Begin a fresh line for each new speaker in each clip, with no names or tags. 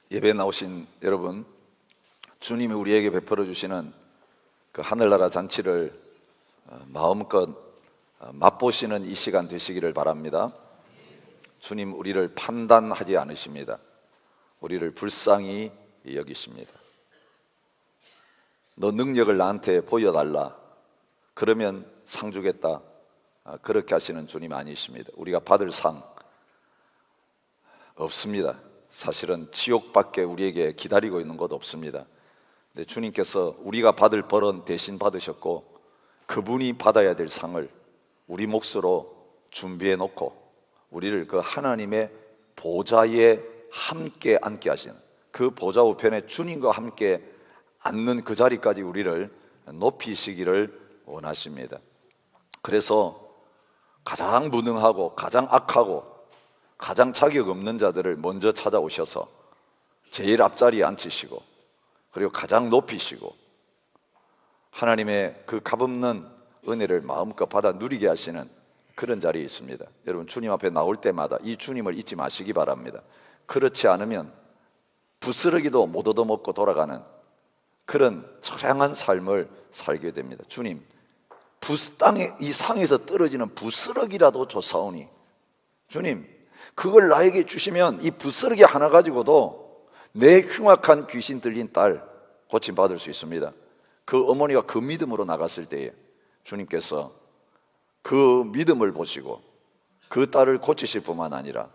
예배에 나오신 여러분, 주님이 우리에게 베풀어 주시는 그 하늘나라 잔치를 마음껏 맛보시는 이 시간 되시기를 바랍니다. 주님 우리를 판단하지 않으십니다. 우리를 불쌍히 여기십니다. 너 능력을 나한테 보여달라, 그러면 상 주겠다, 그렇게 하시는 주님 아니십니다. 우리가 받을 상 없습니다. 사실은 지옥밖에 우리에게 기다리고 있는 것 없습니다. 근데 주님께서 우리가 받을 벌은 대신 받으셨고, 그분이 받아야 될 상을 우리 몫으로 준비해 놓고 우리를 그 하나님의 보좌에 함께 앉게 하시는, 그 보좌 우편에 주님과 함께 앉는 그 자리까지 우리를 높이시기를 원하십니다. 그래서 가장 무능하고 가장 악하고 가장 자격 없는 자들을 먼저 찾아오셔서 제일 앞자리에 앉히시고, 그리고 가장 높이시고 하나님의 그 값없는 은혜를 마음껏 받아 누리게 하시는 그런 자리에 있습니다. 여러분, 주님 앞에 나올 때마다 이 주님을 잊지 마시기 바랍니다. 그렇지 않으면 부스러기도 못 얻어먹고 돌아가는 그런 처량한 삶을 살게 됩니다. 주님, 땅에 이 상에서 떨어지는 부스러기라도 줬사오니, 주님 그걸 나에게 주시면 이 부스러기 하나 가지고도 내 흉악한 귀신 들린 딸 고침받을 수 있습니다. 그 어머니가 그 믿음으로 나갔을 때에 주님께서 그 믿음을 보시고 그 딸을 고치실 뿐만 아니라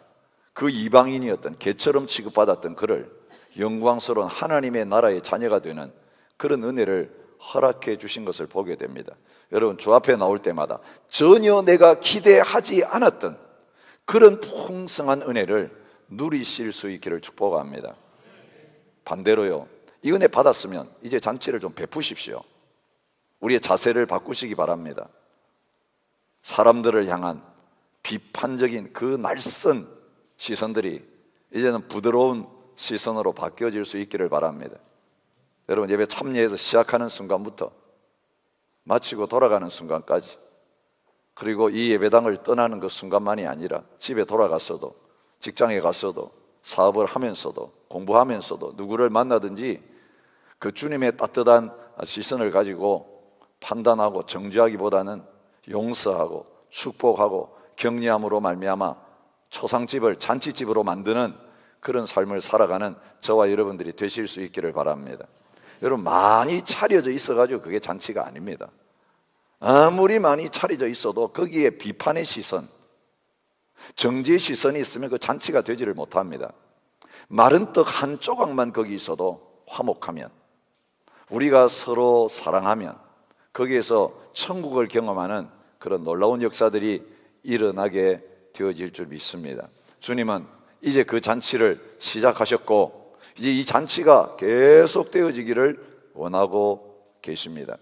그 이방인이었던 개처럼 취급받았던 그를 영광스러운 하나님의 나라의 자녀가 되는 그런 은혜를 허락해 주신 것을 보게 됩니다. 여러분, 주 앞에 나올 때마다 전혀 내가 기대하지 않았던 그런 풍성한 은혜를 누리실 수 있기를 축복합니다. 반대로요, 이 은혜 받았으면 이제 잔치를 좀 베푸십시오. 우리의 자세를 바꾸시기 바랍니다. 사람들을 향한 비판적인 그 날선 시선들이 이제는 부드러운 시선으로 바뀌어질 수 있기를 바랍니다. 여러분, 예배 참여해서 시작하는 순간부터 마치고 돌아가는 순간까지, 그리고 이 예배당을 떠나는 그 순간만이 아니라 집에 돌아갔어도, 직장에 갔어도, 사업을 하면서도, 공부하면서도 누구를 만나든지 그 주님의 따뜻한 시선을 가지고 판단하고 정죄하기보다는 용서하고 축복하고 격려함으로 말미암아 초상집을 잔치집으로 만드는 그런 삶을 살아가는 저와 여러분들이 되실 수 있기를 바랍니다. 여러분, 많이 차려져 있어가지고 그게 잔치가 아닙니다. 아무리 많이 차려져 있어도 거기에 비판의 시선, 정죄의 시선이 있으면 그 잔치가 되지를 못합니다. 마른 떡 한 조각만 거기 있어도 화목하면, 우리가 서로 사랑하면 거기에서 천국을 경험하는 그런 놀라운 역사들이 일어나게 되어질 줄 믿습니다. 주님은 이제 그 잔치를 시작하셨고, 이제 이 잔치가 계속 되어지기를 원하고 계십니다.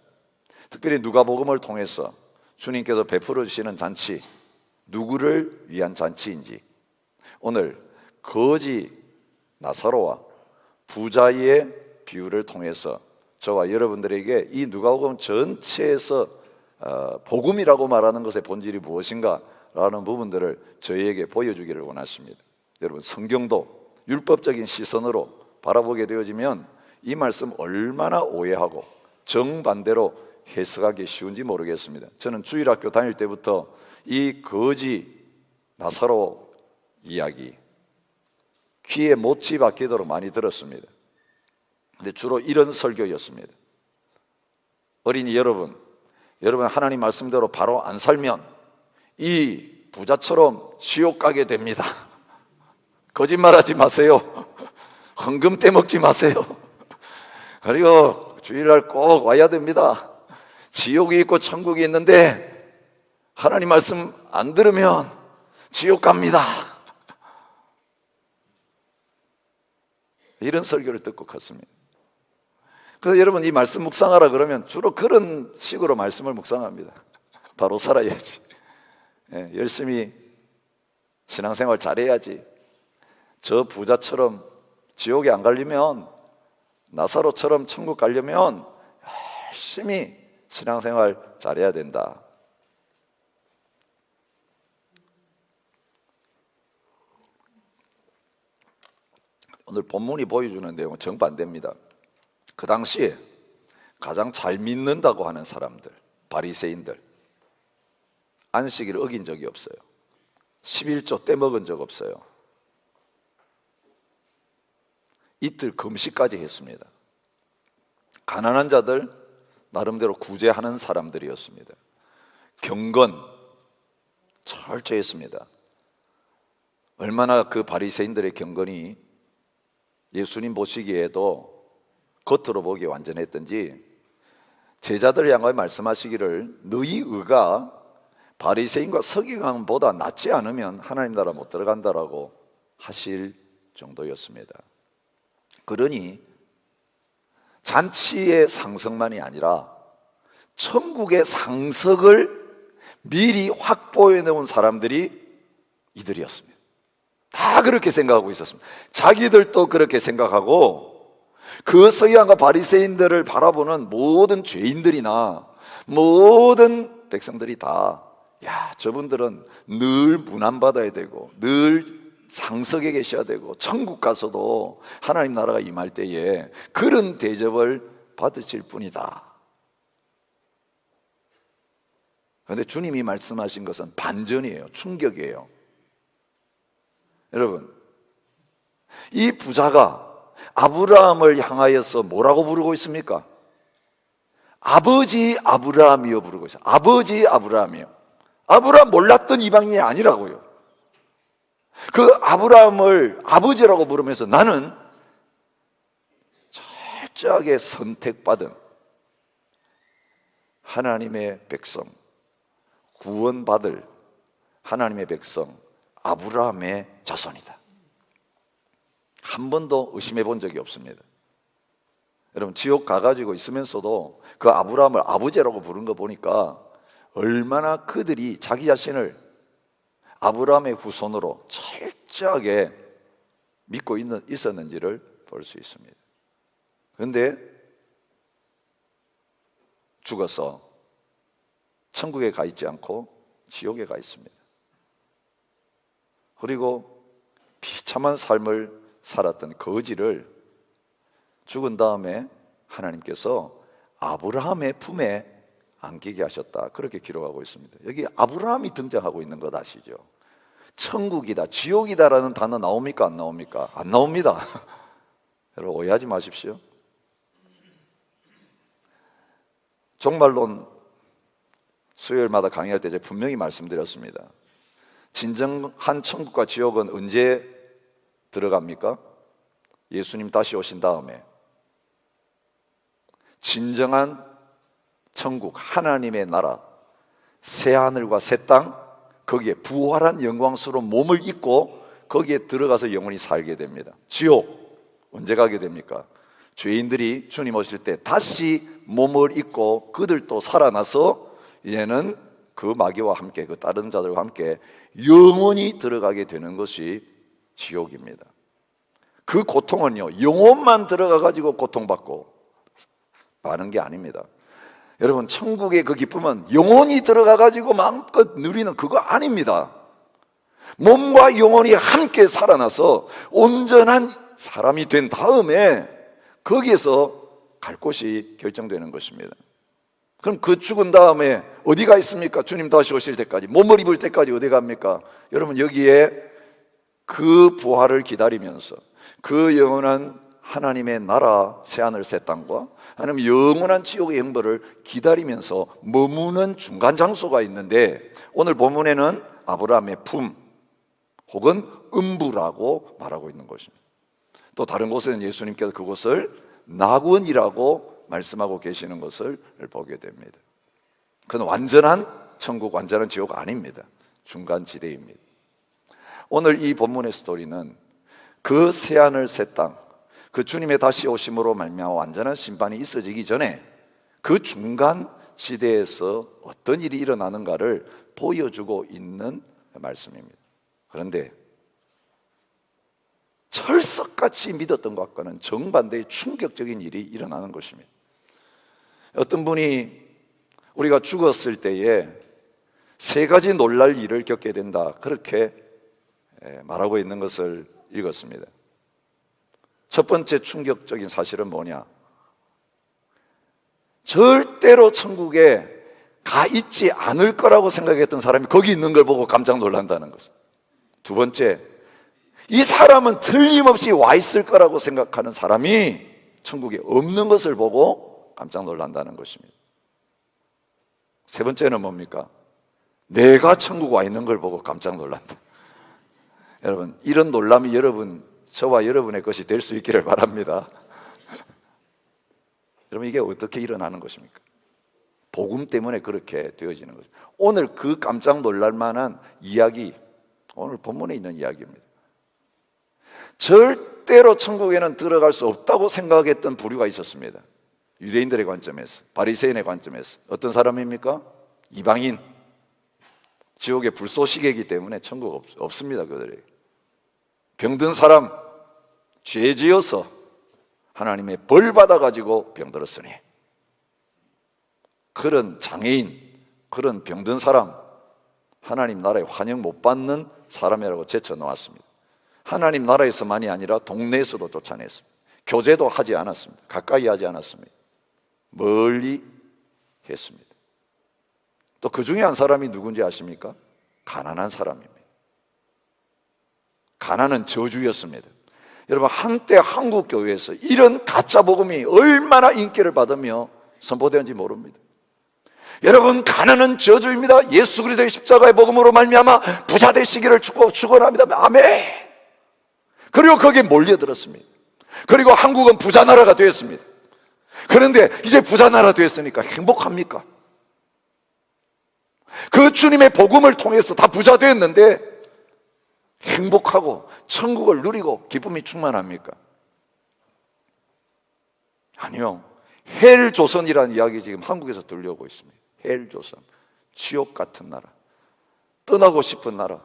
특별히 누가복음을 통해서 주님께서 베풀어 주시는 잔치, 누구를 위한 잔치인지 오늘 거지 나사로와 부자의 비유를 통해서 저와 여러분들에게 이 누가복음 전체에서 복음이라고 말하는 것의 본질이 무엇인가 라는 부분들을 저희에게 보여주기를 원하십니다. 여러분, 성경도 율법적인 시선으로 바라보게 되어지면 이 말씀 얼마나 오해하고 정반대로 해석하기 쉬운지 모르겠습니다. 저는 주일학교 다닐 때부터 이 거지 나사로 이야기 귀에 못지 박히도록 많이 들었습니다. 근데 주로 이런 설교였습니다. 어린이 여러분, 하나님 말씀대로 바로 안 살면 이 부자처럼 지옥 가게 됩니다. 거짓말하지 마세요. 헌금 떼먹지 마세요. 그리고 주일날 꼭 와야 됩니다. 지옥이 있고 천국이 있는데 하나님 말씀 안 들으면 지옥 갑니다. 이런 설교를 듣고 컸습니다. 그래서 여러분, 이 말씀 묵상하라 그러면 주로 그런 식으로 말씀을 묵상합니다. 바로 살아야지, 열심히 신앙생활 잘해야지, 저 부자처럼 지옥에 안 가려면, 나사로처럼 천국 가려면 열심히 신앙생활 잘해야 된다. 오늘 본문이 보여주는 내용은 정반대입니다. 그 당시에 가장 잘 믿는다고 하는 사람들, 바리새인들, 안식일을 어긴 적이 없어요. 11조 떼먹은 적 없어요. 이틀 금식까지 했습니다. 가난한 자들 나름대로 구제하는 사람들이었습니다. 경건 철저했습니다. 얼마나 그 바리새인들의 경건이 예수님 보시기에도 겉으로 보기에 완전했던지 제자들 향하여 말씀하시기를 너희 의가 바리새인과 서기관보다 낫지 않으면 하나님 나라 못 들어간다라고 하실 정도였습니다. 그러니 잔치의 상석만이 아니라 천국의 상석을 미리 확보해 놓은 사람들이 이들이었습니다. 다 그렇게 생각하고 있었습니다. 자기들도 그렇게 생각하고 그 서기관과 바리새인들을 바라보는 모든 죄인들이나 모든 백성들이 다 저분들은 늘 문안받아야 되고 늘 상석에 계셔야 되고 천국 가서도 하나님 나라가 임할 때에 그런 대접을 받으실 뿐이다. 그런데 주님이 말씀하신 것은 반전이에요. 충격이에요. 여러분, 이 부자가 아브라함을 향하여서 뭐라고 부르고 있습니까? 아버지 아브라함이여 부르고 있어요. 아버지 아브라함이요. 아브라함 몰랐던 이방인이 아니라고요. 그 아브라함을 아버지라고 부르면서 나는 철저하게 선택받은 하나님의 백성, 구원받을 하나님의 백성 아브라함의 자손이다. 한 번도 의심해 본 적이 없습니다. 여러분, 지옥 가가지고 있으면서도 그 아브라함을 아버지라고 부른 거 보니까 얼마나 그들이 자기 자신을 아브라함의 후손으로 철저하게 믿고 있었는지를 볼 수 있습니다. 그런데 죽어서 천국에 가 있지 않고 지옥에 가 있습니다. 그리고 비참한 삶을 살았던 거지를 죽은 다음에 하나님께서 아브라함의 품에 안기게 하셨다. 그렇게 기록하고 있습니다. 여기 아브라함이 등장하고 있는 것 아시죠? 천국이다, 지옥이다라는 단어 나옵니까? 안 나옵니까? 안 나옵니다. 여러분, 오해하지 마십시오. 종말론 수요일마다 강의할 때 제가 분명히 말씀드렸습니다. 진정한 천국과 지옥은 언제 들어갑니까? 예수님 다시 오신 다음에. 진정한 천국, 하나님의 나라, 새하늘과 새 땅, 거기에 부활한 영광스러운 몸을 입고 거기에 들어가서 영원히 살게 됩니다. 지옥 언제 가게 됩니까? 죄인들이 주님 오실 때 다시 몸을 입고 그들도 살아나서 이제는 그 마귀와 함께, 그 다른 자들과 함께 영원히 들어가게 되는 것이 지옥입니다. 그 고통은요, 영혼만 들어가가지고 고통받고 마는 게 아닙니다. 여러분, 천국의 그 기쁨은 영혼이 들어가가지고 마음껏 누리는 그거 아닙니다. 몸과 영혼이 함께 살아나서 온전한 사람이 된 다음에 거기에서 갈 곳이 결정되는 것입니다. 그럼 그 죽은 다음에 어디가 있습니까? 주님 다시 오실 때까지, 몸을 입을 때까지 어디 갑니까? 여러분, 여기에 그 부활을 기다리면서 그 영원한 하나님의 나라, 새하늘 새 땅과 하나님 영원한 지옥의 형벌을 기다리면서 머무는 중간 장소가 있는데, 오늘 본문에는 아브라함의 품 혹은 음부라고 말하고 있는 것입니다. 또 다른 곳에는 예수님께서 그곳을 낙원이라고 말씀하고 계시는 것을 보게 됩니다. 그건 완전한 천국, 완전한 지옥 아닙니다. 중간 지대입니다. 오늘 이 본문의 스토리는 그 새하늘 새 땅, 그 주님의 다시 오심으로 말미암아 완전한 심판이 있어지기 전에 그 중간 지대에서 어떤 일이 일어나는가를 보여주고 있는 말씀입니다. 그런데 철석같이 믿었던 것과는 정반대의 충격적인 일이 일어나는 것입니다. 어떤 분이 우리가 죽었을 때에 세 가지 놀랄 일을 겪게 된다, 그렇게 말하고 있는 것을 읽었습니다. 첫 번째 충격적인 사실은 뭐냐? 절대로 천국에 가 있지 않을 거라고 생각했던 사람이 거기 있는 걸 보고 깜짝 놀란다는 거죠. 두 번째, 이 사람은 틀림없이 와 있을 거라고 생각하는 사람이 천국에 없는 것을 보고 깜짝 놀란다는 것입니다. 세 번째는 뭡니까? 내가 천국 와 있는 걸 보고 깜짝 놀란다. 여러분, 이런 놀람이 저와 여러분의 것이 될 수 있기를 바랍니다. 여러분, 이게 어떻게 일어나는 것입니까? 복음 때문에 그렇게 되어지는 거죠. 오늘 그 깜짝 놀랄 만한 이야기, 오늘 본문에 있는 이야기입니다. 절대로 천국에는 들어갈 수 없다고 생각했던 부류가 있었습니다. 유대인들의 관점에서, 바리새인의 관점에서. 어떤 사람입니까? 이방인. 지옥의 불쏘시개이기 때문에 천국 없습니다, 그들에게. 병든 사람, 죄 지어서 하나님의 벌 받아가지고 병들었으니, 그런 장애인, 그런 병든 사람, 하나님 나라에 환영 못 받는 사람이라고 제쳐놓았습니다. 하나님 나라에서만이 아니라 동네에서도 쫓아냈습니다. 교제도 하지 않았습니다. 가까이 하지 않았습니다. 멀리 했습니다. 또 그 중에 한 사람이 누군지 아십니까? 가난한 사람입니다. 가난은 저주였습니다. 여러분, 한때 한국 교회에서 이런 가짜 복음이 얼마나 인기를 받으며 선포되었는지 모릅니다. 여러분, 가난은 저주입니다. 예수 그리스도의 십자가의 복음으로 말미암아 부자 되시기를 축원합니다. 아멘. 그리고 거기에 몰려들었습니다. 그리고 한국은 부자 나라가 되었습니다. 그런데 이제 부자 나라 되었으니까 행복합니까? 그 주님의 복음을 통해서 다 부자 되었는데 행복하고 천국을 누리고 기쁨이 충만합니까? 아니요. 헬조선이라는 이야기 지금 한국에서 들려오고 있습니다. 헬조선, 지옥 같은 나라, 떠나고 싶은 나라.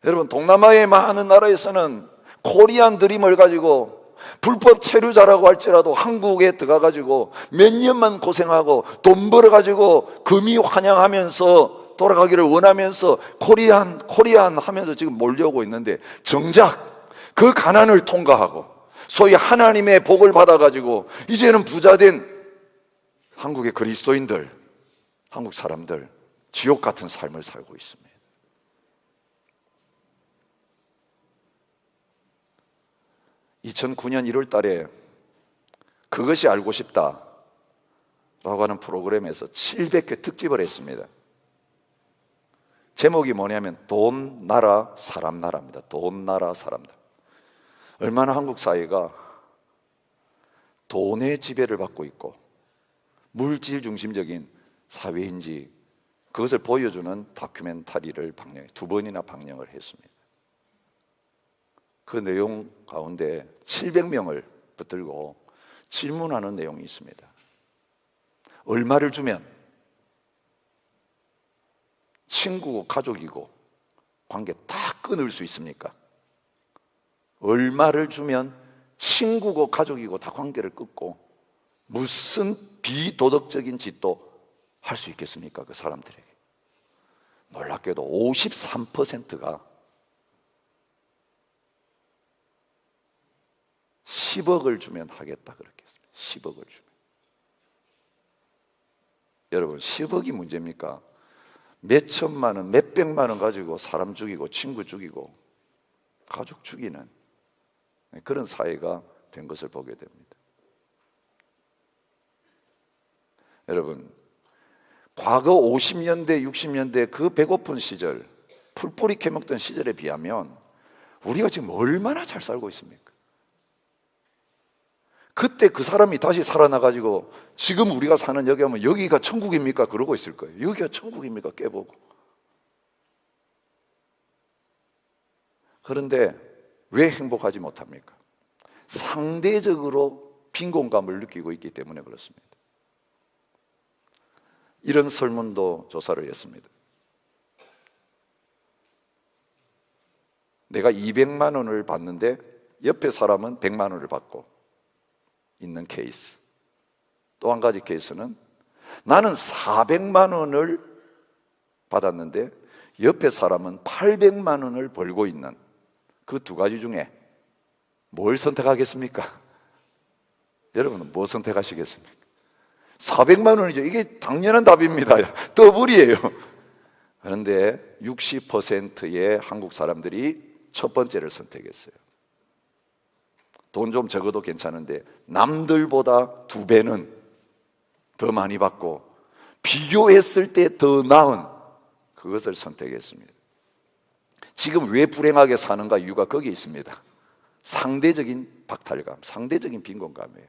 여러분, 동남아의 많은 나라에서는 코리안 드림을 가지고 불법 체류자라고 할지라도 한국에 들어가가지고 몇 년만 고생하고 돈 벌어가지고 금이 환영하면서 돌아가기를 원하면서 코리안 하면서 지금 몰려오고 있는데, 정작 그 가난을 통과하고 소위 하나님의 복을 받아가지고 이제는 부자된 한국의 그리스도인들, 한국 사람들, 지옥 같은 삶을 살고 있습니다. (2009년 1월 달에) 그것이 알고 싶다 라고 하는 프로그램에서 700회 특집을 했습니다. 제목이 뭐냐면 돈, 나라, 사람, 나라입니다. 돈, 나라, 사람, 나라. 얼마나 한국 사회가 돈의 지배를 받고 있고 물질 중심적인 사회인지, 그것을 보여주는 다큐멘터리를 2번이나 방영을 했습니다. 그 내용 가운데 700명을 붙들고 질문하는 내용이 있습니다. 얼마를 주면 친구고 가족이고 관계 다 끊을 수 있습니까? 얼마를 주면 친구고 가족이고 다 관계를 끊고 무슨 비도덕적인 짓도 할 수 있겠습니까? 그 사람들에게. 놀랍게도 53%가 10억을 주면 하겠다 그렇게 했습니다. 10억을 주면. 여러분, 10억이 문제입니까? 몇 천만 원, 몇 백만 원 가지고 사람 죽이고 친구 죽이고 가족 죽이는 그런 사회가 된 것을 보게 됩니다. 여러분, 과거 50년대, 60년대 그 배고픈 시절, 풀뿌리 캐먹던 시절에 비하면 우리가 지금 얼마나 잘 살고 있습니까? 그때 그 사람이 다시 살아나가지고 지금 우리가 사는 여기 하면 여기가 천국입니까? 그러고 있을 거예요. 여기가 천국입니까? 깨보고. 그런데 왜 행복하지 못합니까? 상대적으로 빈곤감을 느끼고 있기 때문에 그렇습니다. 이런 설문도 조사를 했습니다. 내가 200만 원을 받는데 옆에 사람은 100만 원을 받고 있는 케이스. 또 한 가지 케이스는 나는 400만 원을 받았는데 옆에 사람은 800만 원을 벌고 있는 그 두 가지 중에 뭘 선택하겠습니까? 여러분은 뭐 선택하시겠습니까? 400만 원이죠. 이게 당연한 답입니다. 더블이에요. 그런데 60%의 한국 사람들이 첫 번째를 선택했어요. 돈 좀 적어도 괜찮은데 남들보다 2배는 더 많이 받고 비교했을 때 더 나은 그것을 선택했습니다. 지금 왜 불행하게 사는가 이유가 거기에 있습니다. 상대적인 박탈감, 상대적인 빈곤감이에요.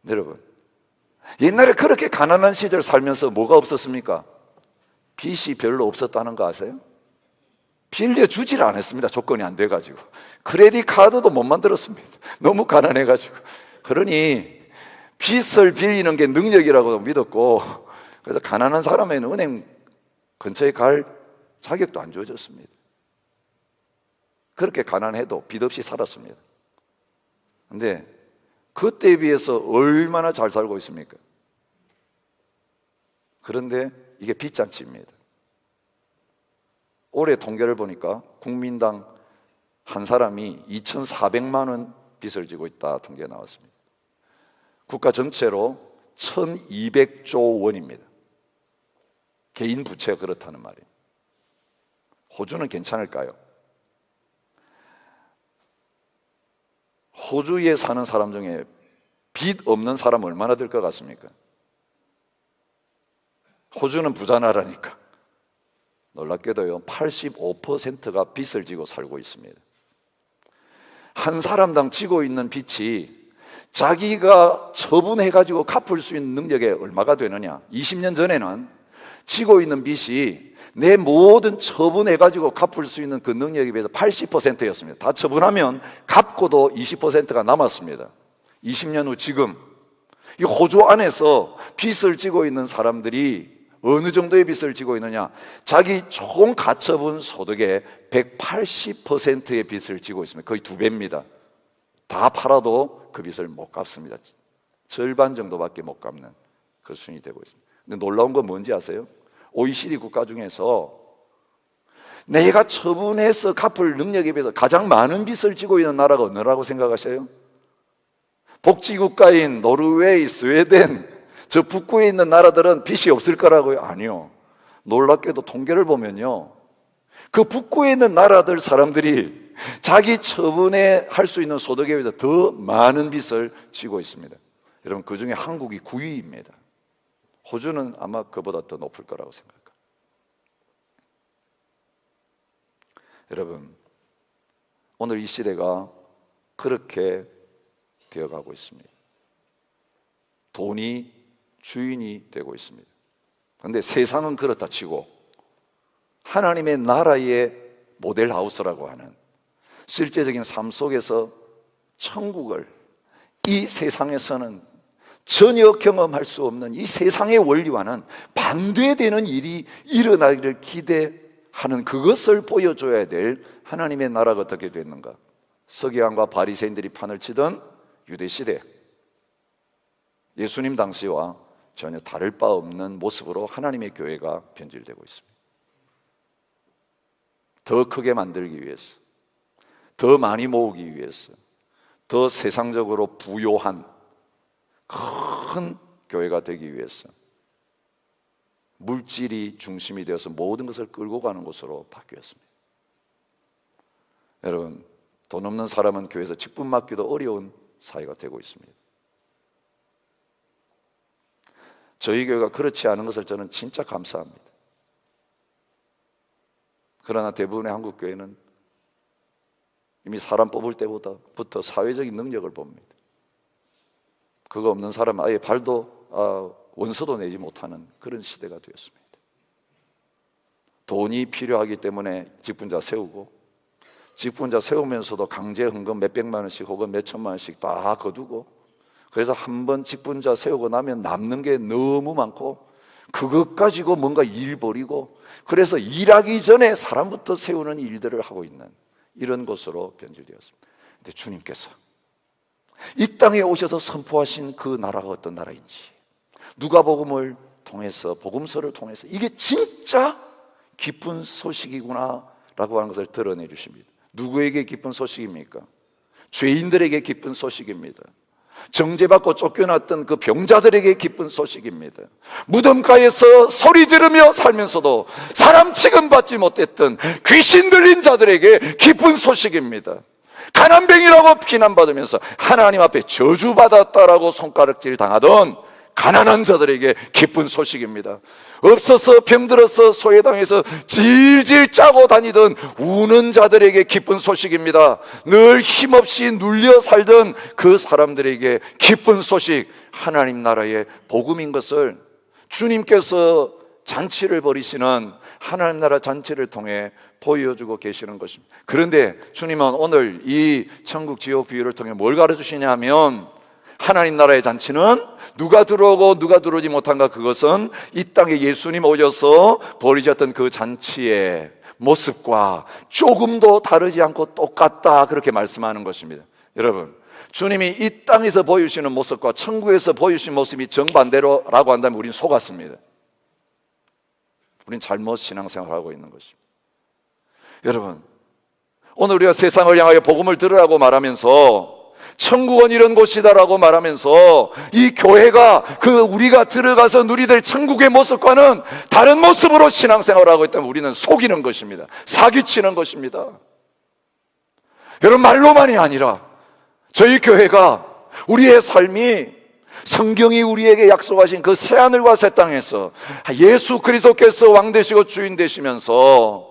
여러분, 옛날에 그렇게 가난한 시절 살면서 뭐가 없었습니까? 빚이 별로 없었다는 거 아세요? 빌려주질 않았습니다. 조건이 안 돼가지고. 크레딧 카드도 못 만들었습니다. 너무 가난해가지고. 그러니 빚을 빌리는 게 능력이라고 믿었고, 그래서 가난한 사람에는 은행 근처에 갈 자격도 안 주어졌습니다. 그렇게 가난해도 빚 없이 살았습니다. 근데 그때에 비해서 얼마나 잘 살고 있습니까? 그런데 이게 빚잔치입니다. 올해 통계를 보니까 국민당 한 사람이 2,400만 원 빚을 지고 있다 통계가 나왔습니다. 국가 전체로 1,200조 원입니다. 개인 부채가 그렇다는 말이에요. 호주는 괜찮을까요? 호주에 사는 사람 중에 빚 없는 사람 얼마나 될 것 같습니까? 호주는 부자 나라니까. 놀랍게도요, 85%가 빚을 지고 살고 있습니다. 한 사람당 지고 있는 빚이 자기가 처분해가지고 갚을 수 있는 능력에 얼마가 되느냐? 20년 전에는 지고 있는 빚이 내 모든 처분해가지고 갚을 수 있는 그 능력에 비해서 80%였습니다. 다 처분하면 갚고도 20%가 남았습니다. 20년 후 지금 이 호주 안에서 빚을 지고 있는 사람들이 어느 정도의 빚을 지고 있느냐? 자기 총 가처분 소득의 180%의 빚을 지고 있습니다. 거의 2배입니다. 다 팔아도 그 빚을 못 갚습니다. 절반 정도밖에 못 갚는 그 수준이 되고 있습니다. 근데 놀라운 건 뭔지 아세요? OECD 국가 중에서 내가 처분해서 갚을 능력에 비해서 가장 많은 빚을 지고 있는 나라가 어느라고 생각하셔요? 복지국가인 노르웨이, 스웨덴, 저 북구에 있는 나라들은 빚이 없을 거라고요? 아니요. 놀랍게도 통계를 보면요, 그 북구에 있는 나라들 사람들이 자기 처분에 할 수 있는 소득에 비해서 더 많은 빚을 지고 있습니다. 여러분, 그 중에 한국이 9위입니다. 호주는 아마 그보다 더 높을 거라고 생각합니다. 여러분, 오늘 이 시대가 그렇게 되어가고 있습니다. 돈이 주인이 되고 있습니다. 그런데 세상은 그렇다 치고 하나님의 나라의 모델하우스라고 하는 실제적인 삶 속에서 천국을 이 세상에서는 전혀 경험할 수 없는 이 세상의 원리와는 반대되는 일이 일어나기를 기대하는 그것을 보여줘야 될 하나님의 나라가 어떻게 됐는가? 서기관과 바리새인들이 판을 치던 유대시대, 예수님 당시와 전혀 다를 바 없는 모습으로 하나님의 교회가 변질되고 있습니다. 더 크게 만들기 위해서, 더 많이 모으기 위해서, 더 세상적으로 부요한 큰 교회가 되기 위해서 물질이 중심이 되어서 모든 것을 끌고 가는 곳으로 바뀌었습니다. 여러분, 돈 없는 사람은 교회에서 직분 맡기도 어려운 사회가 되고 있습니다. 저희 교회가 그렇지 않은 것을 저는 진짜 감사합니다. 그러나 대부분의 한국 교회는 이미 사람 뽑을 때부터 사회적인 능력을 봅니다. 그거 없는 사람은 아예 원서도 내지 못하는 그런 시대가 되었습니다. 돈이 필요하기 때문에 직분자 세우고, 직분자 세우면서도 강제 헌금 몇백만 원씩 혹은 몇천만 원씩 다 거두고, 그래서 한번 직분자 세우고 나면 남는 게 너무 많고 그것 가지고 뭔가 일 벌이고, 그래서 일하기 전에 사람부터 세우는 일들을 하고 있는 이런 것으로 변질되었습니다. 근데 주님께서 이 땅에 오셔서 선포하신 그 나라가 어떤 나라인지, 누가복음을 통해서, 복음서를 통해서 이게 진짜 기쁜 소식이구나 라고 하는 것을 드러내 주십니다. 누구에게 기쁜 소식입니까? 죄인들에게 기쁜 소식입니다. 정죄받고 쫓겨났던 그 병자들에게 기쁜 소식입니다. 무덤가에서 소리 지르며 살면서도 사람 취급받지 못했던 귀신 들린 자들에게 기쁜 소식입니다. 가난뱅이라고 비난받으면서 하나님 앞에 저주받았다라고 손가락질 당하던 가난한 자들에게 기쁜 소식입니다. 없어서 병들어서 소외당해서 질질 짜고 다니던 우는 자들에게 기쁜 소식입니다. 늘 힘없이 눌려 살던 그 사람들에게 기쁜 소식, 하나님 나라의 복음인 것을 주님께서 잔치를 벌이시는 하나님 나라 잔치를 통해 보여주고 계시는 것입니다. 그런데 주님은 오늘 이 천국 지옥 비유를 통해 뭘 가르쳐주시냐 하면, 하나님 나라의 잔치는 누가 들어오고 누가 들어오지 못한가, 그것은 이 땅에 예수님 오셔서 벌이셨던 그 잔치의 모습과 조금도 다르지 않고 똑같다, 그렇게 말씀하는 것입니다. 여러분, 주님이 이 땅에서 보여주시는 모습과 천국에서 보여주신 모습이 정반대로라고 한다면 우린 속았습니다. 우린 잘못 신앙생활을 하고 있는 것입니다. 여러분, 오늘 우리가 세상을 향하여 복음을 들으라고 말하면서 천국은 이런 곳이다라고 말하면서 이 교회가 우리가 들어가서 누리될 천국의 모습과는 다른 모습으로 신앙생활을 하고 있다면 우리는 속이는 것입니다. 사기치는 것입니다. 여러분, 말로만이 아니라 저희 교회가, 우리의 삶이 성경이 우리에게 약속하신 그 새하늘과 새 땅에서 예수 그리스도께서 왕 되시고 주인 되시면서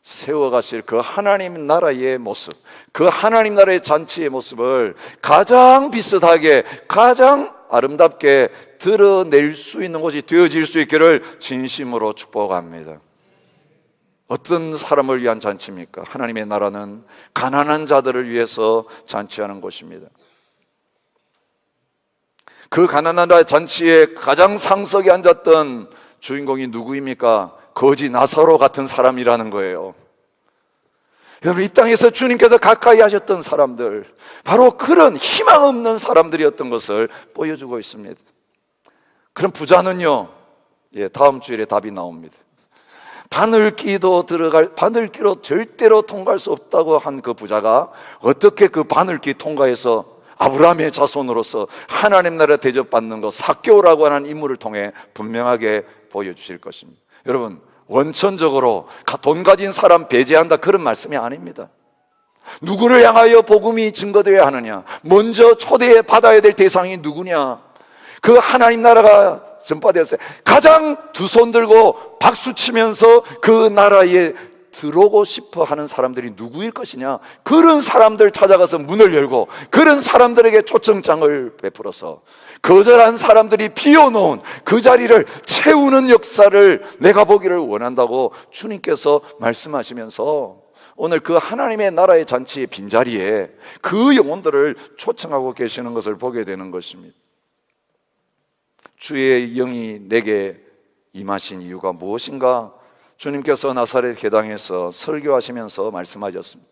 세워가실 그 하나님 나라의 모습, 그 하나님 나라의 잔치의 모습을 가장 비슷하게, 가장 아름답게 드러낼 수 있는 곳이 되어질 수 있기를 진심으로 축복합니다. 어떤 사람을 위한 잔치입니까? 하나님의 나라는 가난한 자들을 위해서 잔치하는 곳입니다. 그 가난한 나라의 잔치에 가장 상석에 앉았던 주인공이 누구입니까? 거지 나사로 같은 사람이라는 거예요. 여러분, 이 땅에서 주님께서 가까이 하셨던 사람들, 바로 그런 희망 없는 사람들이었던 것을 보여주고 있습니다. 그럼 부자는요, 다음 주일에 답이 나옵니다. 바늘기로 절대로 통과할 수 없다고 한 그 부자가 어떻게 그 바늘기 통과해서 아브라함의 자손으로서 하나님 나라 대접받는 것, 삭개오라고 하는 인물을 통해 분명하게 보여주실 것입니다. 여러분, 원천적으로 돈 가진 사람 배제한다, 그런 말씀이 아닙니다. 누구를 향하여 복음이 증거되어야 하느냐, 먼저 초대받아야 될 대상이 누구냐, 그 하나님 나라가 전파되었어요. 가장 두 손 들고 박수 치면서 그 나라에 들어오고 싶어 하는 사람들이 누구일 것이냐, 그런 사람들 찾아가서 문을 열고 그런 사람들에게 초청장을 베풀어서 거절한 사람들이 비워놓은 그 자리를 채우는 역사를 내가 보기를 원한다고 주님께서 말씀하시면서 오늘 그 하나님의 나라의 잔치의 빈자리에 그 영혼들을 초청하고 계시는 것을 보게 되는 것입니다. 주의 영이 내게 임하신 이유가 무엇인가? 주님께서 나사렛 회당에서 설교하시면서 말씀하셨습니다.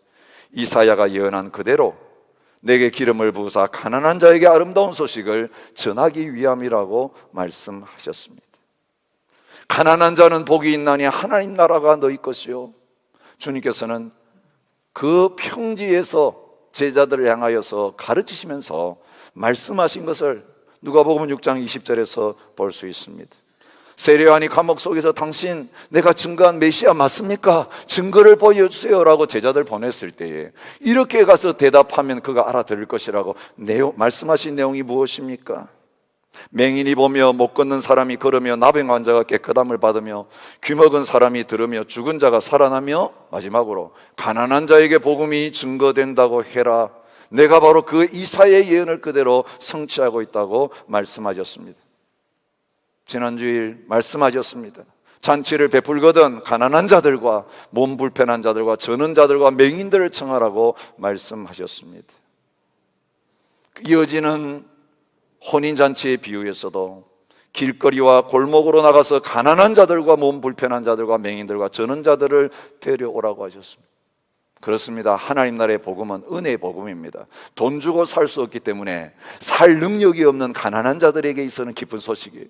이사야가 예언한 그대로 내게 기름을 부으사 가난한 자에게 아름다운 소식을 전하기 위함이라고 말씀하셨습니다. 가난한 자는 복이 있나니 하나님 나라가 너희 것이요, 주님께서는 그 평지에서 제자들을 향하여서 가르치시면서 말씀하신 것을 누가복음 6장 20절에서 볼 수 있습니다. 세례요한이 감옥 속에서 당신 내가 증거한 메시아 맞습니까? 증거를 보여주세요 라고 제자들 보냈을 때에 이렇게 가서 대답하면 그가 알아들을 것이라고 말씀하신 내용이 무엇입니까? 맹인이 보며 못 걷는 사람이 걸으며 나병 환자가 깨끗함을 받으며 귀먹은 사람이 들으며 죽은 자가 살아나며 마지막으로 가난한 자에게 복음이 증거된다고 해라. 내가 바로 그 이사야의 예언을 그대로 성취하고 있다고 말씀하셨습니다. 지난주일 말씀하셨습니다. 잔치를 베풀거든 가난한 자들과 몸 불편한 자들과 저는 자들과 맹인들을 청하라고 말씀하셨습니다. 이어지는 혼인잔치의 비유에서도 길거리와 골목으로 나가서 가난한 자들과 몸 불편한 자들과 맹인들과 저는 자들을 데려오라고 하셨습니다. 그렇습니다. 하나님 나라의 복음은 은혜의 복음입니다. 돈 주고 살 수 없기 때문에 살 능력이 없는 가난한 자들에게 있어서는 기쁜 소식이에요.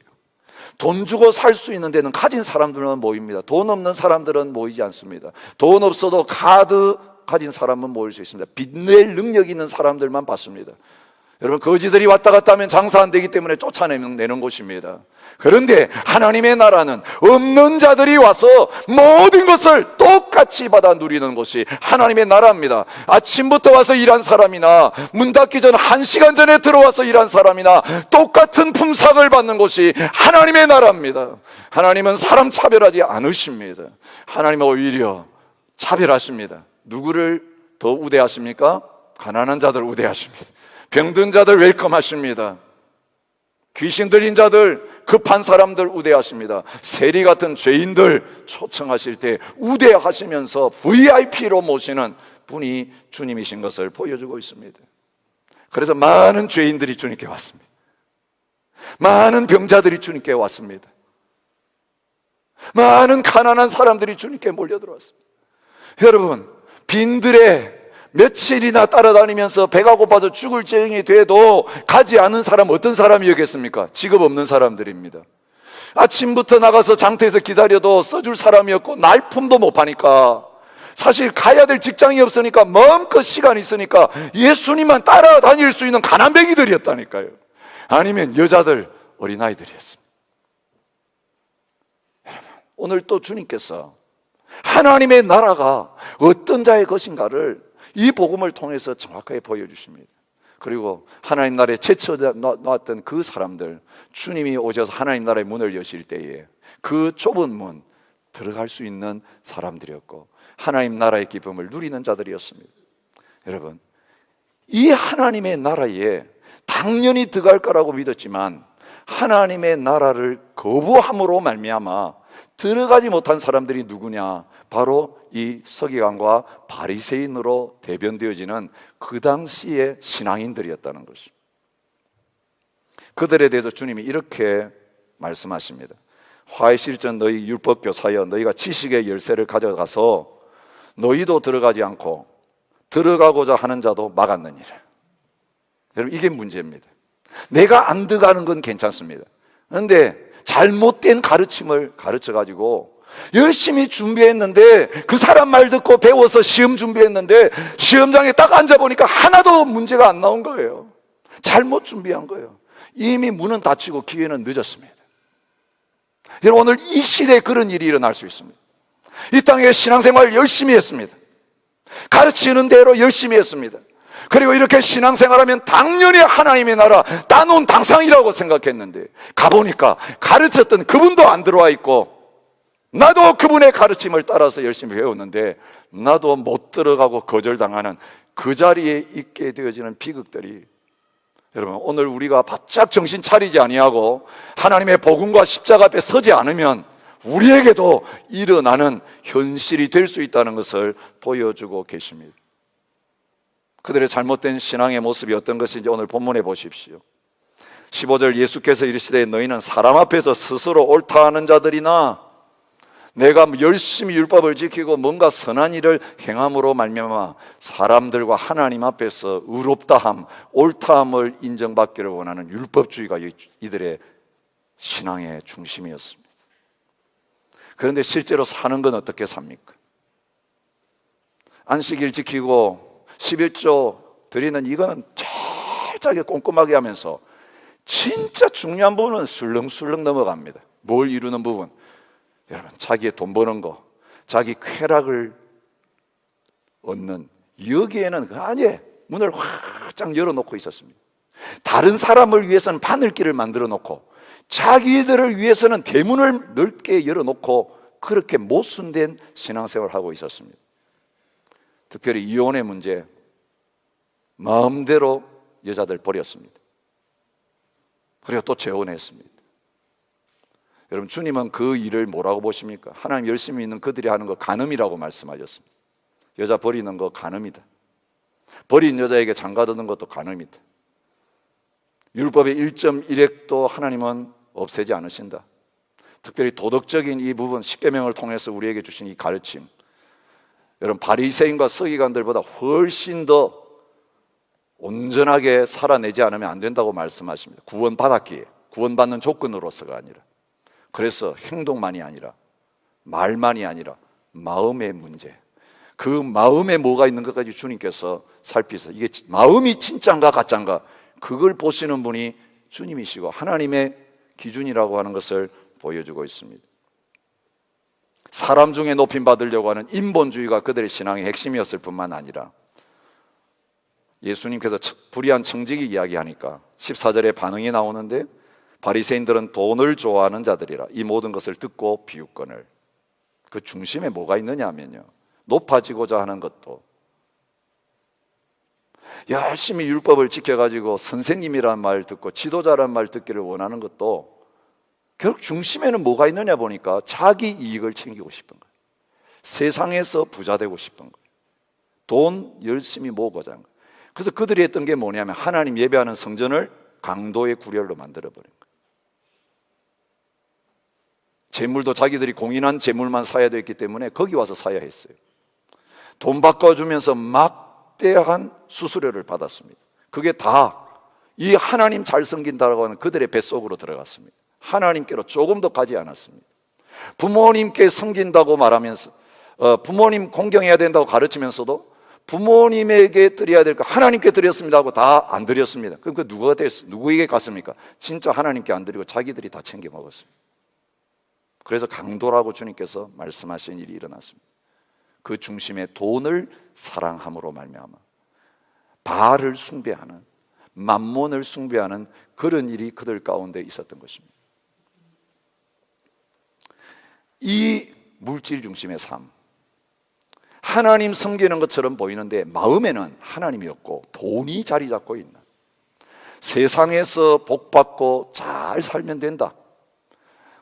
돈 주고 살 수 있는 데는 가진 사람들만 모입니다. 돈 없는 사람들은 모이지 않습니다. 돈 없어도 카드 가진 사람은 모일 수 있습니다. 빚낼 능력이 있는 사람들만 받습니다. 여러분, 거지들이 왔다 갔다 하면 장사 안 되기 때문에 쫓아내는 곳입니다. 그런데 하나님의 나라는 없는 자들이 와서 모든 것을 똑같이 받아 누리는 곳이 하나님의 나라입니다. 아침부터 와서 일한 사람이나 문 닫기 전 1시간 전에 들어와서 일한 사람이나 똑같은 품삯을 받는 곳이 하나님의 나라입니다. 하나님은 사람 차별하지 않으십니다. 하나님은 오히려 차별하십니다. 누구를 더 우대하십니까? 가난한 자들 우대하십니다. 병든 자들 웰컴하십니다. 귀신 들린 자들, 급한 사람들 우대하십니다. 세리 같은 죄인들 초청하실 때 우대하시면서 VIP로 모시는 분이 주님이신 것을 보여주고 있습니다. 그래서 많은 죄인들이 주님께 왔습니다. 많은 병자들이 주님께 왔습니다. 많은 가난한 사람들이 주님께 몰려들어왔습니다. 여러분, 빈들에 며칠이나 따라다니면서 배가 고파서 죽을 지경이 돼도 가지 않은 사람 어떤 사람이었겠습니까? 직업 없는 사람들입니다. 아침부터 나가서 장터에서 기다려도 써줄 사람이 없고 날품도 못 파니까, 사실 가야 될 직장이 없으니까 마음껏 시간이 있으니까 예수님만 따라다닐 수 있는 가난뱅이들이었다니까요. 아니면 여자들, 어린아이들이었습니다. 여러분, 오늘 또 주님께서 하나님의 나라가 어떤 자의 것인가를 이 복음을 통해서 정확하게 보여주십니다. 그리고 하나님 나라에 제쳐 놨던 그 사람들, 주님이 오셔서 하나님 나라의 문을 여실 때에 그 좁은 문 들어갈 수 있는 사람들이었고, 하나님 나라의 기쁨을 누리는 자들이었습니다. 여러분, 이 하나님의 나라에 당연히 들어갈 거라고 믿었지만 하나님의 나라를 거부함으로 말미암아 들어가지 못한 사람들이 누구냐? 바로 이 서기관과 바리새인으로 대변되어지는 그 당시의 신앙인들이었다는 것입니다. 그들에 대해서 주님이 이렇게 말씀하십니다. 화에 실전 너희 율법교사여, 너희가 지식의 열쇠를 가져가서 너희도 들어가지 않고 들어가고자 하는 자도 막았느니라. 여러분, 이게 문제입니다. 내가 안 들어가는 건 괜찮습니다. 그런데 잘못된 가르침을 가르쳐가지고 열심히 준비했는데, 그 사람 말 듣고 배워서 시험 준비했는데 시험장에 딱 앉아보니까 하나도 문제가 안 나온 거예요. 잘못 준비한 거예요. 이미 문은 닫히고 기회는 늦었습니다. 여러분, 오늘 이 시대에 그런 일이 일어날 수 있습니다. 이 땅에 신앙생활을 열심히 했습니다. 가르치는 대로 열심히 했습니다. 그리고 이렇게 신앙생활하면 당연히 하나님의 나라 따놓은 당상이라고 생각했는데, 가보니까 가르쳤던 그분도 안 들어와 있고, 나도 그분의 가르침을 따라서 열심히 배웠는데 나도 못 들어가고 거절당하는 그 자리에 있게 되어지는 비극들이, 여러분, 오늘 우리가 바짝 정신 차리지 아니하고 하나님의 복음과 십자가 앞에 서지 않으면 우리에게도 일어나는 현실이 될 수 있다는 것을 보여주고 계십니다. 그들의 잘못된 신앙의 모습이 어떤 것인지 오늘 본문에 보십시오. 15절, 예수께서 이르시되 너희는 사람 앞에서 스스로 옳다 하는 자들이나 내가 열심히 율법을 지키고 뭔가 선한 일을 행함으로 말미암아 사람들과 하나님 앞에서 의롭다함, 옳다함을 인정받기를 원하는 율법주의가 이들의 신앙의 중심이었습니다. 그런데 실제로 사는 건 어떻게 삽니까? 안식일 지키고 11조 드리는 이거는 철저하게 꼼꼼하게 하면서 진짜 중요한 부분은 술렁술렁 넘어갑니다. 뭘 이루는 부분? 여러분, 자기의 돈 버는 거, 자기 쾌락을 얻는, 여기에는 아예 문을 활짝 열어놓고 있었습니다. 다른 사람을 위해서는 바늘길을 만들어 놓고 자기들을 위해서는 대문을 넓게 열어놓고 그렇게 모순된 신앙생활을 하고 있었습니다. 특별히 이혼의 문제, 마음대로 여자들 버렸습니다. 그리고 또 재혼했습니다. 여러분, 주님은 그 일을 뭐라고 보십니까? 하나님 열심히 있는 그들이 하는 거 간음이라고 말씀하셨습니다. 여자 버리는 거 간음이다. 버린 여자에게 장가드는 것도 간음이다. 율법의 1.1획도 하나님은 없애지 않으신다. 특별히 도덕적인 이 부분, 십계명을 통해서 우리에게 주신 이 가르침, 여러분, 바리새인과 서기관들보다 훨씬 더 온전하게 살아내지 않으면 안 된다고 말씀하십니다. 구원받았기에, 구원받는 조건으로서가 아니라. 그래서 행동만이 아니라, 말만이 아니라 마음의 문제, 그 마음에 뭐가 있는 것까지 주님께서 살피서 이게 마음이 진짜인가 가짜인가 그걸 보시는 분이 주님이시고 하나님의 기준이라고 하는 것을 보여주고 있습니다. 사람 중에 높임 받으려고 하는 인본주의가 그들의 신앙의 핵심이었을 뿐만 아니라 예수님께서 불의한 청지기 이야기하니까 14절에 반응이 나오는데 바리새인들은 돈을 좋아하는 자들이라 이 모든 것을 듣고 비웃거늘. 그 중심에 뭐가 있느냐 하면요, 높아지고자 하는 것도 열심히 율법을 지켜가지고 선생님이라는 말 듣고 지도자라는 말 듣기를 원하는 것도 결국 중심에는 뭐가 있느냐 보니까 자기 이익을 챙기고 싶은 거예요. 세상에서 부자 되고 싶은 거예요. 돈 열심히 모으고자 하는 거예요. 그래서 그들이 했던 게 뭐냐면 하나님 예배하는 성전을 강도의 구렬로 만들어버린 거예요. 재물도 자기들이 공인한 재물만 사야 됐기 때문에 거기 와서 사야 했어요. 돈 바꿔주면서 막대한 수수료를 받았습니다. 그게 다 이 하나님 잘 섬긴다라고 하는 그들의 뱃속으로 들어갔습니다. 하나님께로 조금 더 가지 않았습니다. 부모님께 섬긴다고 말하면서 부모님 공경해야 된다고 가르치면서도 부모님에게 드려야 될 거 하나님께 드렸습니다 하고 다 안 드렸습니다. 그럼 그 누구에게 갔습니까? 진짜 하나님께 안 드리고 자기들이 다 챙겨 먹었습니다. 그래서 강도라고 주님께서 말씀하신 일이 일어났습니다. 그 중심에 돈을 사랑함으로 말미암아 바알을 숭배하는, 만몬을 숭배하는 그런 일이 그들 가운데 있었던 것입니다. 이 물질 중심의 삶, 하나님 섬기는 것처럼 보이는데 마음에는 하나님이 없고 돈이 자리 잡고 있는, 세상에서 복받고 잘 살면 된다.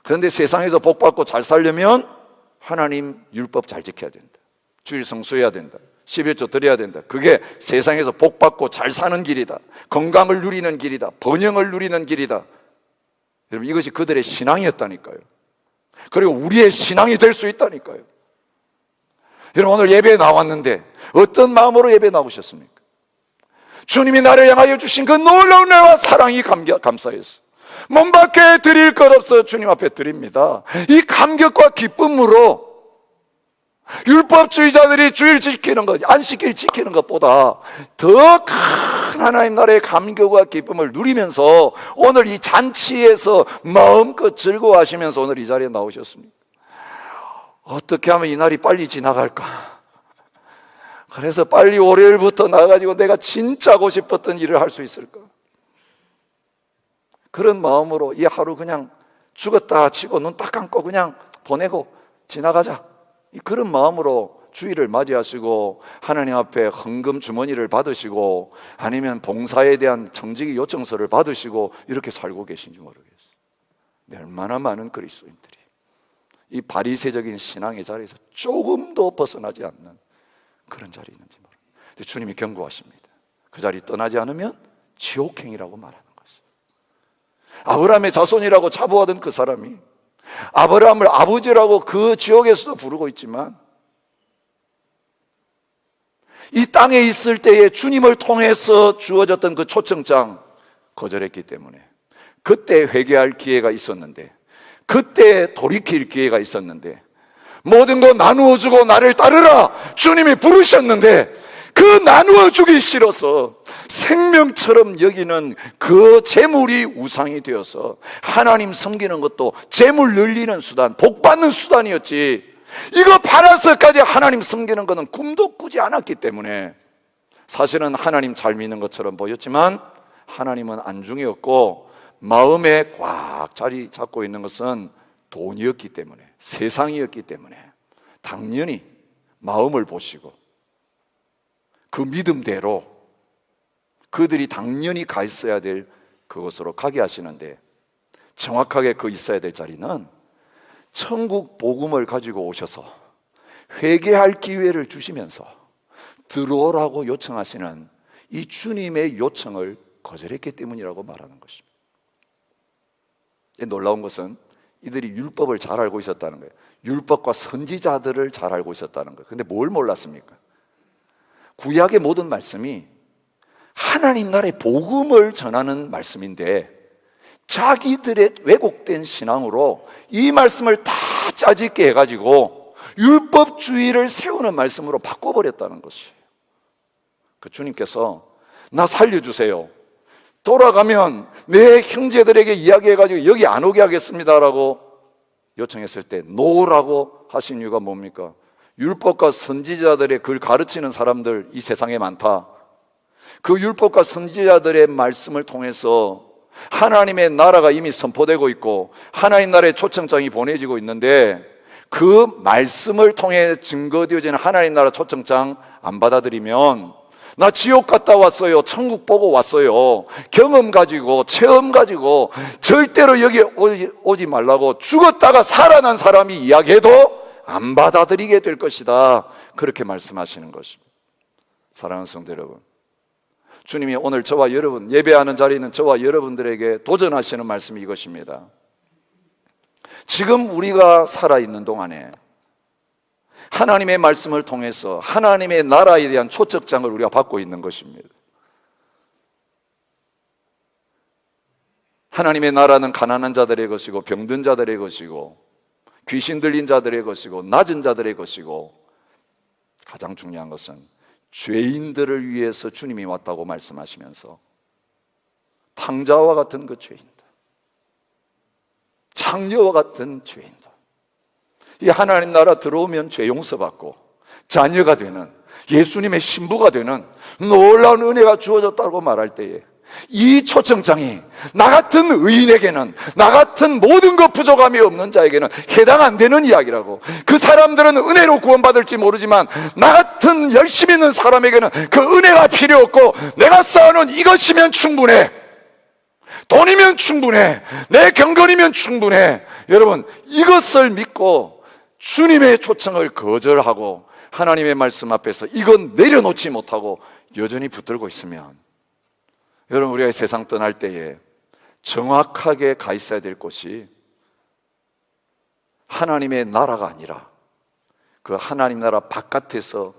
그런데 세상에서 복받고 잘 살려면 하나님 율법 잘 지켜야 된다. 주일 성수해야 된다. 11조 드려야 된다. 그게 세상에서 복받고 잘 사는 길이다. 건강을 누리는 길이다. 번영을 누리는 길이다. 여러분, 이것이 그들의 신앙이었다니까요. 그리고 우리의 신앙이 될 수 있다니까요. 여러분, 오늘 예배에 나왔는데 어떤 마음으로 예배에 나오셨습니까? 주님이 나를 향하여 주신 그 놀라운 은혜와 사랑이 감사해서 몸 밖에 드릴 것 없어 주님 앞에 드립니다. 이 감격과 기쁨으로 율법주의자들이 주일 지키는 것, 안식일 지키는 것보다 더 큰 하나님 나라의 감격과 기쁨을 누리면서 오늘 이 잔치에서 마음껏 즐거워하시면서 오늘 이 자리에 나오셨습니다. 어떻게 하면 이 날이 빨리 지나갈까? 그래서 빨리 월요일부터 나가지고 내가 진짜 하고 싶었던 일을 할 수 있을까? 그런 마음으로 이 하루 그냥 죽었다 치고 눈 딱 감고 그냥 보내고 지나가자, 그런 마음으로 주일을 맞이하시고 하나님 앞에 헌금 주머니를 받으시고 아니면 봉사에 대한 정직의 요청서를 받으시고 이렇게 살고 계신지 모르겠어요. 얼마나 많은 그리스도인들이 이 바리새적인 신앙의 자리에서 조금도 벗어나지 않는 그런 자리에 있는지 모릅니다. 주님이 경고하십니다. 그 자리 떠나지 않으면 지옥행이라고 말하는 것이죠. 아브라함의 자손이라고 자부하던 그 사람이 아브라함을 아버지라고 그 지옥에서도 부르고 있지만 이 땅에 있을 때에 주님을 통해서 주어졌던 그 초청장 거절했기 때문에 그때 회개할 기회가 있었는데, 그때 돌이킬 기회가 있었는데, 모든 거 나누어 주고 나를 따르라 주님이 부르셨는데 그 나누어 주기 싫어서 생명처럼 여기는 그 재물이 우상이 되어서 하나님 섬기는 것도 재물 늘리는 수단, 복 받는 수단이었지, 이거 팔아서까지 하나님 섬기는 것은 꿈도 꾸지 않았기 때문에 사실은 하나님 잘 믿는 것처럼 보였지만 하나님은 안중이었고 마음에 꽉 자리 잡고 있는 것은 돈이었기 때문에, 세상이었기 때문에 당연히 마음을 보시고 그 믿음대로 그들이 당연히 가 있어야 될 그곳으로 가게 하시는데, 정확하게 그 있어야 될 자리는 천국 복음을 가지고 오셔서 회개할 기회를 주시면서 들어오라고 요청하시는 이 주님의 요청을 거절했기 때문이라고 말하는 것입니다. 놀라운 것은 이들이 율법을 잘 알고 있었다는 거예요. 율법과 선지자들을 잘 알고 있었다는 거예요. 근데 뭘 몰랐습니까? 구약의 모든 말씀이 하나님 나라의 복음을 전하는 말씀인데 자기들의 왜곡된 신앙으로 이 말씀을 다 짜집게 해가지고 율법주의를 세우는 말씀으로 바꿔버렸다는 것이에요. 그 주님께서 나 살려주세요, 돌아가면 내 형제들에게 이야기해가지고 여기 안 오게 하겠습니다라고 요청했을 때 노라고 하신 이유가 뭡니까? 율법과 선지자들의 글 가르치는 사람들 이 세상에 많다. 그 율법과 선지자들의 말씀을 통해서 하나님의 나라가 이미 선포되고 있고 하나님 나라의 초청장이 보내지고 있는데 그 말씀을 통해 증거되어지는 하나님 나라 초청장 안 받아들이면 나 지옥 갔다 왔어요, 천국 보고 왔어요, 경험 가지고 체험 가지고 절대로 여기 오지 말라고 죽었다가 살아난 사람이 이야기해도 안 받아들이게 될 것이다, 그렇게 말씀하시는 것입니다. 사랑하는 성도 여러분, 주님이 오늘 저와 여러분, 예배하는 자리는 저와 여러분들에게 도전하시는 말씀이 이것입니다. 지금 우리가 살아있는 동안에 하나님의 말씀을 통해서 하나님의 나라에 대한 초청장을 우리가 받고 있는 것입니다. 하나님의 나라는 가난한 자들의 것이고 병든 자들의 것이고 귀신 들린 자들의 것이고 낮은 자들의 것이고 가장 중요한 것은 죄인들을 위해서 주님이 왔다고 말씀하시면서 탕자와 같은 그 죄인들, 창녀와 같은 죄인들, 이 하나님 나라 들어오면 죄 용서받고 자녀가 되는, 예수님의 신부가 되는 놀라운 은혜가 주어졌다고 말할 때에 이 초청장이 나 같은 의인에게는, 나 같은 모든 것 부족함이 없는 자에게는 해당 안 되는 이야기라고. 그 사람들은 은혜로 구원받을지 모르지만 나 같은 열심히 있는 사람에게는 그 은혜가 필요 없고 내가 쌓아놓은 이것이면 충분해, 돈이면 충분해, 내 경건이면 충분해. 여러분, 이것을 믿고 주님의 초청을 거절하고 하나님의 말씀 앞에서 이건 내려놓지 못하고 여전히 붙들고 있으면, 여러분, 우리가 세상 떠날 때에 정확하게 가 있어야 될 곳이 하나님의 나라가 아니라 그 하나님 나라 바깥에서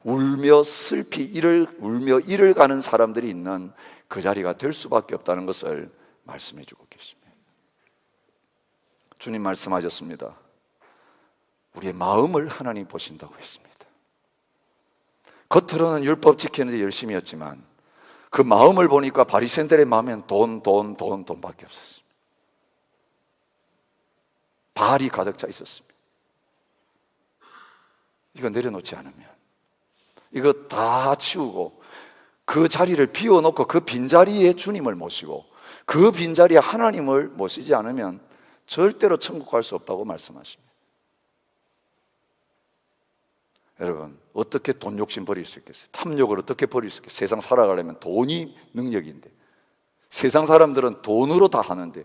울며 슬피 울며 이를 가는 사람들이 있는 그 자리가 될 수밖에 없다는 것을 말씀해 주고 계십니다. 주님 말씀하셨습니다. 우리의 마음을 하나님 보신다고 했습니다. 겉으로는 율법 지키는데 열심히 했지만 그 마음을 보니까 바리새인들의 마음엔 돈밖에 없었습니다. 바알이 가득 차 있었습니다. 이거 내려놓지 않으면, 이거 다 치우고 그 자리를 비워놓고 그 빈자리에 주님을 모시고 그 빈자리에 하나님을 모시지 않으면 절대로 천국 갈 수 없다고 말씀하십니다. 여러분, 어떻게 돈 욕심 버릴 수 있겠어요? 탐욕을 어떻게 버릴 수 있겠어요? 세상 살아가려면 돈이 능력인데, 세상 사람들은 돈으로 다 하는데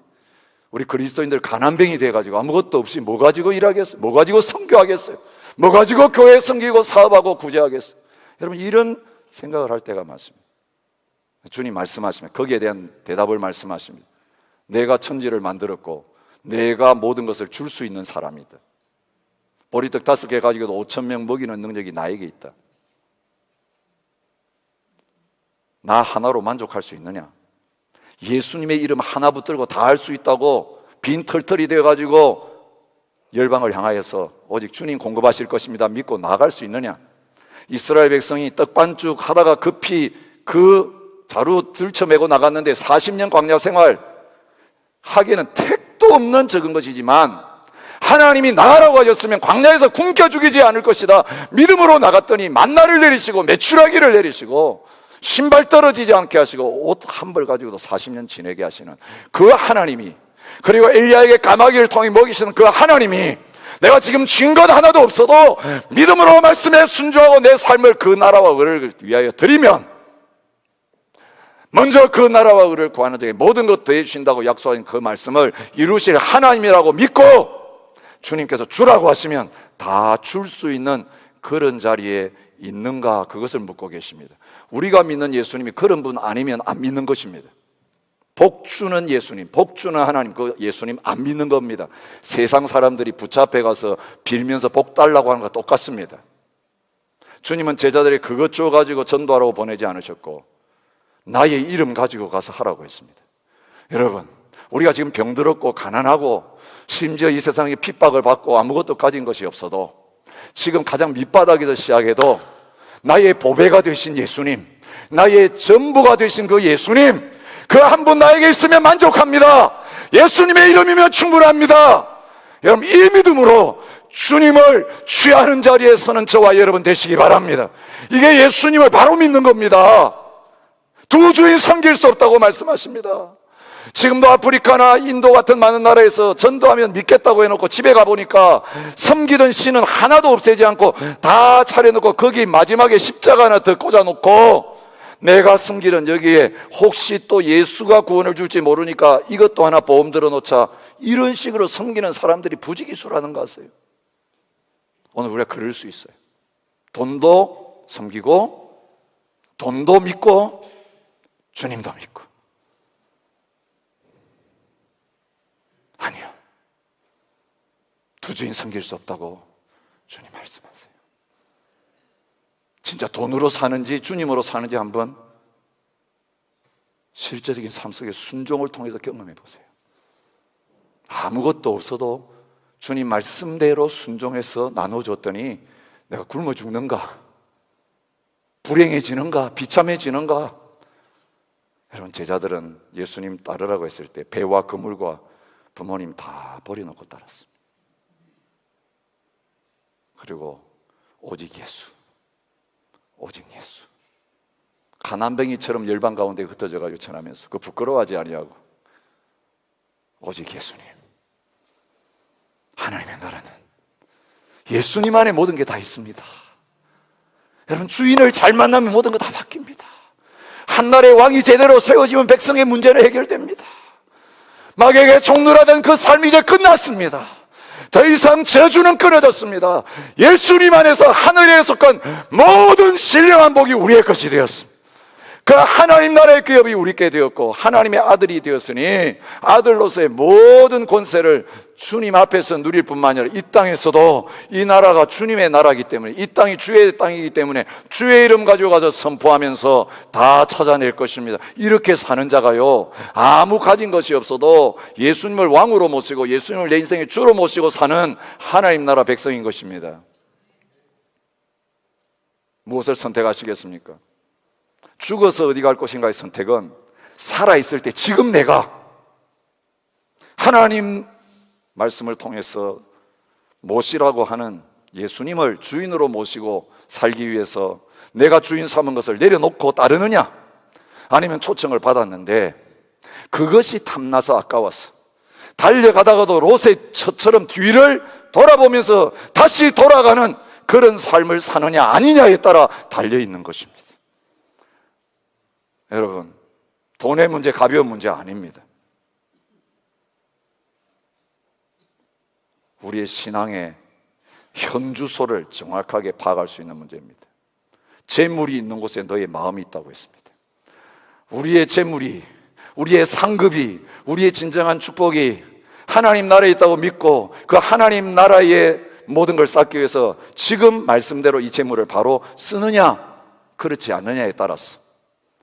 우리 그리스도인들 가난뱅이 돼가지고 아무것도 없이 뭐 가지고 일하겠어요? 뭐 가지고 선교하겠어요? 뭐 가지고 교회 섬기고 사업하고 구제하겠어요? 여러분, 이런 생각을 할 때가 많습니다. 주님 말씀하시면 거기에 대한 대답을 말씀하십니다. 내가 천지를 만들었고 내가 모든 것을 줄 수 있는 사람이다. 보리떡 5개 가지고도 5,000명 먹이는 능력이 나에게 있다. 나 하나로 만족할 수 있느냐? 예수님의 이름 하나 붙들고 다 할 수 있다고 빈 털털이 되어가지고 열방을 향하여서 오직 주님 공급하실 것입니다 믿고 나아갈 수 있느냐? 이스라엘 백성이 떡반죽 하다가 급히 그 자루 들쳐매고 나갔는데 40년 광야 생활 하기에는 택도 없는 적은 것이지만 하나님이 나가라고 하셨으면 광야에서 굶겨 죽이지 않을 것이다 믿음으로 나갔더니 만나를 내리시고 메추라기를 내리시고 신발 떨어지지 않게 하시고 옷 한 벌 가지고도 40년 지내게 하시는 그 하나님이, 그리고 엘리야에게 까마귀를 통해 먹이시는 그 하나님이 내가 지금 진 것 하나도 없어도 믿음으로 말씀에 순종하고 내 삶을 그 나라와 의를 위하여 드리면 먼저 그 나라와 의를 구하는 자에게 모든 것 더해 주신다고 약속하신 그 말씀을 이루실 하나님이라고 믿고 주님께서 주라고 하시면 다 줄 수 있는 그런 자리에 있는가, 그것을 묻고 계십니다. 우리가 믿는 예수님이 그런 분 아니면 안 믿는 것입니다. 복 주는 예수님, 복 주는 하나님, 그 예수님 안 믿는 겁니다. 세상 사람들이 부처 앞에 가서 빌면서 복 달라고 하는 거 똑같습니다. 주님은 제자들이 그것 줘가지고 전도하라고 보내지 않으셨고 나의 이름 가지고 가서 하라고 했습니다. 여러분, 우리가 지금 병들었고 가난하고 심지어 이 세상에 핍박을 받고 아무것도 가진 것이 없어도 지금 가장 밑바닥에서 시작해도 나의 보배가 되신 예수님, 나의 전부가 되신 그 예수님, 그 한 분 나에게 있으면 만족합니다. 예수님의 이름이면 충분합니다. 여러분, 이 믿음으로 주님을 취하는 자리에 서는 저와 여러분 되시기 바랍니다. 이게 예수님을 바로 믿는 겁니다. 두 주인 섬길 수 없다고 말씀하십니다. 지금도 아프리카나 인도 같은 많은 나라에서 전도하면 믿겠다고 해놓고 집에 가보니까 섬기던 신은 하나도 없애지 않고 다 차려놓고 거기 마지막에 십자가 하나 더 꽂아놓고 내가 섬기는 여기에 혹시 또 예수가 구원을 줄지 모르니까 이것도 하나 보험 들어놓자, 이런 식으로 섬기는 사람들이 부지기수라는 거 아세요? 오늘 우리가 그럴 수 있어요. 돈도 섬기고 돈도 믿고 주님도 믿고. 아니요, 두 주인 섬길 수 없다고 주님 말씀하세요. 진짜 돈으로 사는지 주님으로 사는지 한번 실제적인 삶 속의 순종을 통해서 경험해 보세요. 아무것도 없어도 주님 말씀대로 순종해서 나눠줬더니 내가 굶어 죽는가, 불행해지는가, 비참해지는가. 여러분, 제자들은 예수님 따르라고 했을 때 배와 그물과 부모님 다 버려놓고 따랐습니다. 그리고 오직 예수, 오직 예수. 가난뱅이처럼 열방 가운데 흩어져가지고 전하면서 그 부끄러워하지 아니하고 오직 예수님. 하나님의 나라는 예수님 안에 모든 게 다 있습니다. 여러분, 주인을 잘 만나면 모든 거 다 바뀝니다. 한나라의 왕이 제대로 세워지면 백성의 문제는 해결됩니다. 마귀에게 종노라던 그 삶이 이제 끝났습니다. 더 이상 저주는 끊어졌습니다. 예수님 안에서 하늘에 속한 모든 신령한 복이 우리의 것이 되었습니다. 그 하나님 나라의 기업이 우리께 되었고 하나님의 아들이 되었으니 아들로서의 모든 권세를 주님 앞에서 누릴 뿐만 아니라 이 땅에서도 이 나라가 주님의 나라이기 때문에, 이 땅이 주의 땅이기 때문에 주의 이름 가지고 가서 선포하면서 다 찾아낼 것입니다. 이렇게 사는 자가요, 아무 가진 것이 없어도 예수님을 왕으로 모시고 예수님을 내 인생의 주로 모시고 사는 하나님 나라 백성인 것입니다. 무엇을 선택하시겠습니까? 죽어서 어디 갈 것인가의 선택은 살아있을 때 지금 내가 하나님 말씀을 통해서 모시라고 하는 예수님을 주인으로 모시고 살기 위해서 내가 주인 삼은 것을 내려놓고 따르느냐, 아니면 초청을 받았는데 그것이 탐나서 아까워서 달려가다가도 롯의 처처럼 뒤를 돌아보면서 다시 돌아가는 그런 삶을 사느냐 아니냐에 따라 달려있는 것입니다. 여러분, 돈의 문제 가벼운 문제 아닙니다. 우리의 신앙의 현주소를 정확하게 파악할 수 있는 문제입니다. 재물이 있는 곳에 너의 마음이 있다고 했습니다. 우리의 재물이, 우리의 상급이, 우리의 진정한 축복이 하나님 나라에 있다고 믿고 그 하나님 나라의 모든 걸 쌓기 위해서 지금 말씀대로 이 재물을 바로 쓰느냐 그렇지 않느냐에 따라서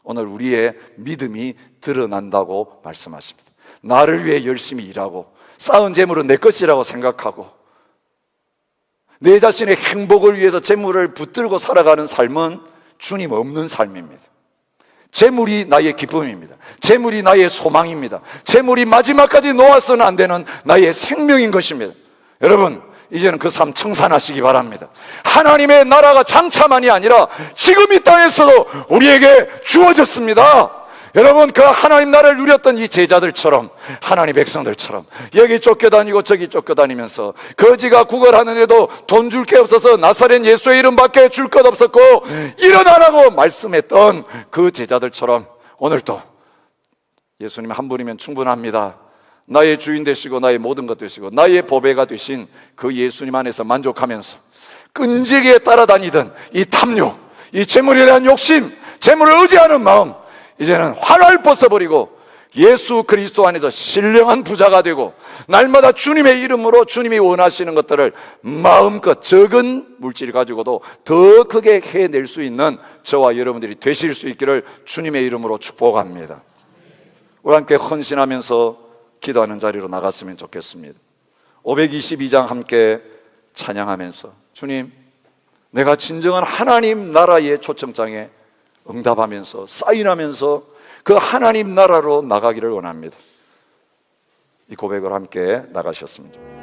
오늘 우리의 믿음이 드러난다고 말씀하십니다. 나를 위해 열심히 일하고 쌓은 재물은 내 것이라고 생각하고 내 자신의 행복을 위해서 재물을 붙들고 살아가는 삶은 주님 없는 삶입니다. 재물이 나의 기쁨입니다. 재물이 나의 소망입니다. 재물이 마지막까지 놓아서는 안 되는 나의 생명인 것입니다. 여러분, 이제는 그 삶 청산하시기 바랍니다. 하나님의 나라가 장차만이 아니라 지금 이 땅에서도 우리에게 주어졌습니다. 여러분, 그 하나님 나라를 누렸던 이 제자들처럼, 하나님 백성들처럼 여기 쫓겨다니고 저기 쫓겨다니면서 거지가 구걸하는데도 돈 줄 게 없어서 나사렛 예수의 이름밖에 줄 것 없었고 일어나라고 말씀했던 그 제자들처럼 오늘도 예수님 한 분이면 충분합니다. 나의 주인 되시고 나의 모든 것 되시고 나의 보배가 되신 그 예수님 안에서 만족하면서 끈질기게 따라다니던 이 탐욕, 이 재물에 대한 욕심, 재물을 의지하는 마음 이제는 활활 벗어버리고 예수 그리스도 안에서 신령한 부자가 되고 날마다 주님의 이름으로 주님이 원하시는 것들을 마음껏 적은 물질 가지고도 더 크게 해낼 수 있는 저와 여러분들이 되실 수 있기를 주님의 이름으로 축복합니다. 우리 함께 헌신하면서 기도하는 자리로 나갔으면 좋겠습니다. 522장 함께 찬양하면서 주님 내가 진정한 하나님 나라의 초청장에 응답하면서 사인하면서 그 하나님 나라로 나가기를 원합니다. 이 고백을 함께 나가셨습니다.